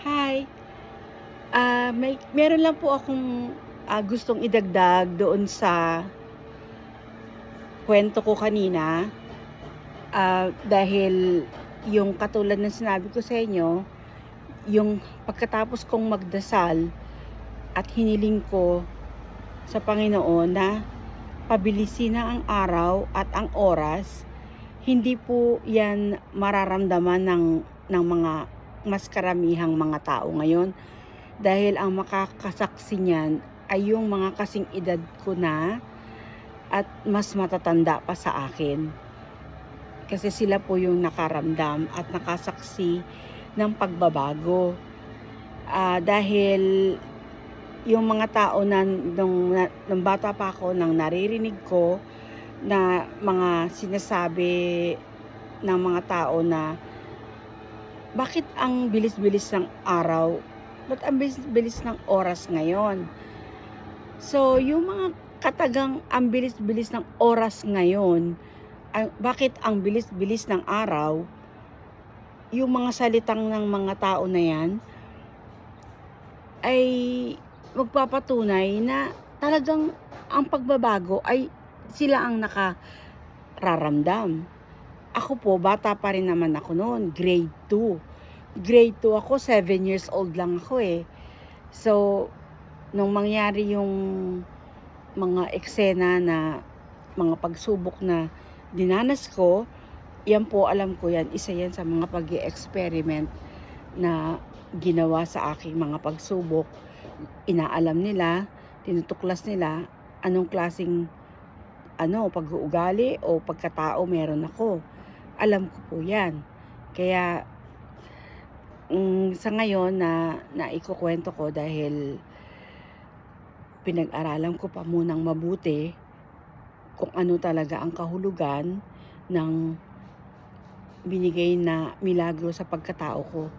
Hi, meron lang po akong, gustong idagdag doon sa kwento ko kanina. Dahil yung katulad ng sinabi ko sa inyo, yung pagkatapos kong magdasal at hiniling ko sa Panginoon na pabilisin na ang araw at ang oras, hindi po yan mararamdaman ng mga mas karamihang mga tao ngayon. Dahil ang makakasaksi niyan ay yung mga kasing edad ko na at mas matatanda pa sa akin. Kasi sila po yung nakaramdam at nakasaksi ng pagbabago. Dahil yung mga tao nung bata pa ako, nang naririnig ko na mga sinasabi ng mga tao na bakit ang bilis-bilis ng araw? Ba't ang bilis-bilis ng oras ngayon? So, yung mga katagang ang bilis-bilis ng oras ngayon, bakit ang bilis-bilis ng araw, yung mga salitang ng mga tao na yan, ay magpapatunay na talagang ang pagbabago ay sila ang nakararamdam. Ako po, bata pa rin naman ako noon, grade 2. Grade 2 ako, 7 years old lang ako eh. So, nung mangyari yung mga eksena na mga pagsubok na dinanas ko, yan po, alam ko yan, isa yan sa mga pag-i-experiment na ginawa sa aking mga pagsubok. Inaalam nila, tinutuklas nila, anong klaseng pag-uugali o pagkatao meron ako. Alam ko po yan. Kaya sa ngayon na ikukwento ko dahil pinag-aralan ko pa munang mabuti kung ano talaga ang kahulugan ng binigay na milagro sa pagkatao ko.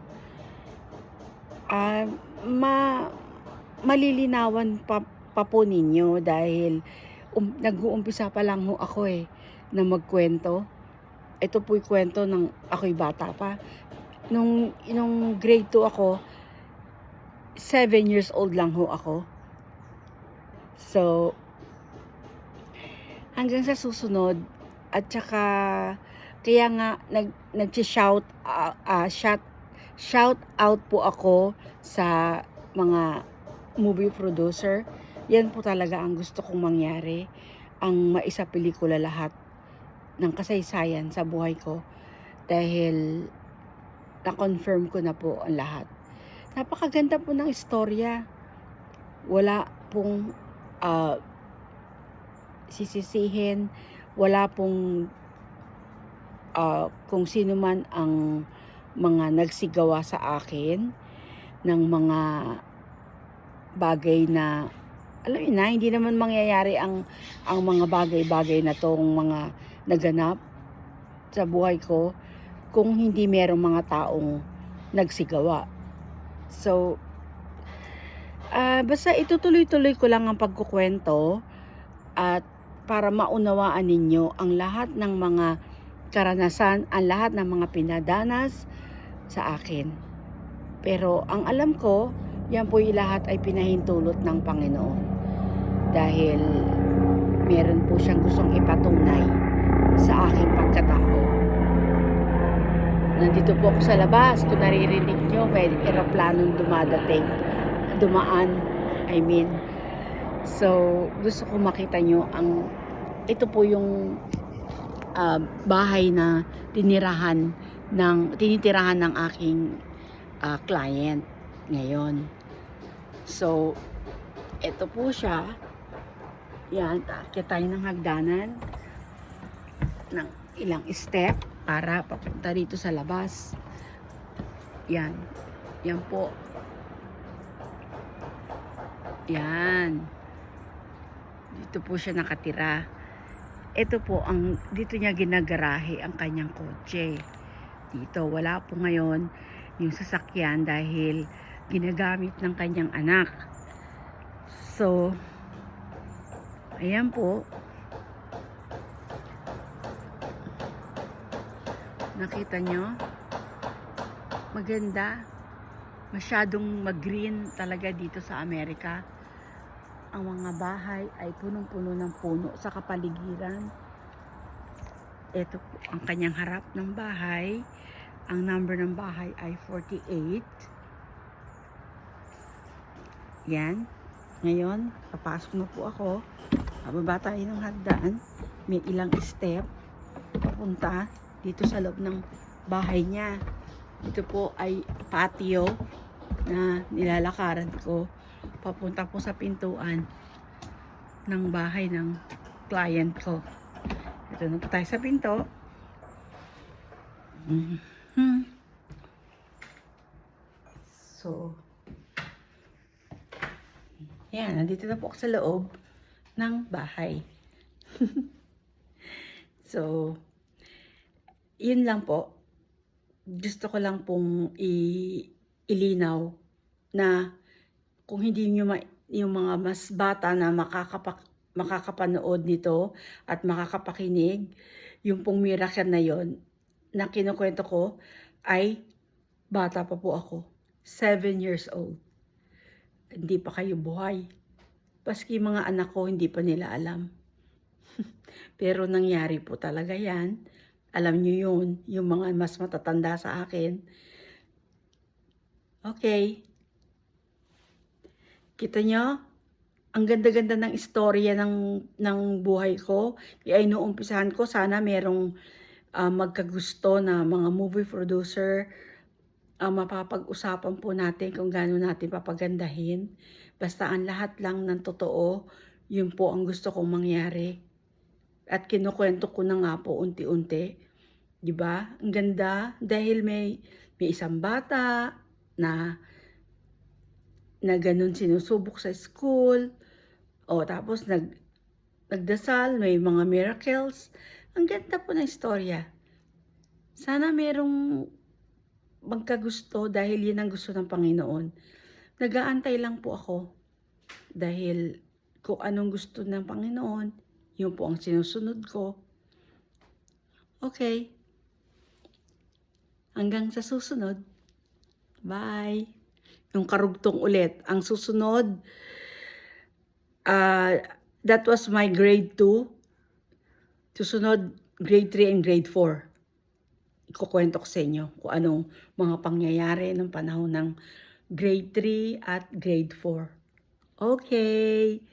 Malilinawan pa po ninyo dahil nag-uumpisa pa lang ho ako na magkwento. Ito po'y kwento ng ako'y bata pa. Nung grade 2 ako, 7 years old lang ho ako. So, hanggang sa susunod, at saka kaya nga nag-shout out po ako sa mga movie producer. Yan po talaga ang gusto kong mangyari, ang maisapelikula lahat ng kasaysayan sa buhay ko dahil na-confirm ko na po ang lahat. Napakaganda po ng istorya. Wala pong sisisihin, wala pong kung sino man ang mga nagsigawa sa akin ng mga bagay na alam niyo na, hindi naman mangyayari ang mga bagay-bagay na tong mga naganap sa buhay ko kung hindi merong mga taong nagsigawa. So, basta itutuloy-tuloy ko lang ang pagkukwento at para maunawaan ninyo ang lahat ng mga karanasan, ang lahat ng mga pinadanas sa akin. Pero ang alam ko, yan po lahat ay pinahintulot ng Panginoon. Dahil meron po siyang gustong ipatunay sa aking pagkatao. Nandito po ako sa labas. Kung naririnig nyo, may eroplanong dumaan. So, gusto ko makita nyo ito po yung bahay na tinitirahan ng aking client ngayon. So, ito po siya. Yan, aakyat tayo ng hagdanan ng ilang step para papunta dito sa labas. Yan. Yan po. Yan. Dito po siya nakatira. Ito po dito niya ginagarahe ang kanyang kotse. Dito, wala po ngayon yung sasakyan dahil ginagamit ng kanyang anak. So, ayan po. Nakita nyo? Maganda. masyadong mag-green talaga dito sa Amerika. Ang mga bahay ay punong-puno ng puno sa kapaligiran. Ito po ang kanyang harap ng bahay. Ang number ng bahay ay 48. Yan. Ngayon, papasok na po ako. Bababa tayo ng hagdan. May ilang step papunta dito sa loob ng bahay niya. Ito po ay patio na nilalakaran ko. Papunta po sa pintuan ng bahay ng client ko. Ito na po tayo sa pinto. So, yan, nandito na po ako sa loob ng bahay. So, yun lang po. Gusto ko lang pong ilinaw na kung hindi nyo yung mga mas bata na makakapanood nito at makakapakinig, yung pong miracle na yon na kinukwento ko ay bata pa po ako. 7 years old. Hindi pa kayo buhay. Paski mga anak ko, hindi pa nila alam. Pero nangyari po talaga yan. Alam nyo yun, yung mga mas matatanda sa akin. Okay. Kita nyo? Ang ganda-ganda ng istorya ng buhay ko. Kaya inuumpisahan ko, sana merong magkagusto na mga movie producer. Mapapag-usapan po natin kung gaano natin papagandahin. Basta ang lahat lang ng totoo, yun po ang gusto kong mangyari. At kinukwento ko na nga po unti-unti. Diba? Ang ganda dahil may isang bata na ganun sinusubok sa school. O tapos nagdasal, may mga miracles. Ang ganda po ng istorya. Sana merong magkagusto dahil yun ang gusto ng Panginoon. Nag-aantay lang po ako dahil kung anong gusto ng Panginoon, yun po ang sinusunod ko. Okay. Hanggang sa susunod. Bye. Yung karugtong ulit. Ang susunod, that was my grade 2. Susunod, grade 3 and grade 4. Ikukwento ko sa inyo kung anong mga pangyayari ng panahon ng grade 3 at grade 4. Okay.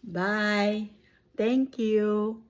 Bye. Thank you.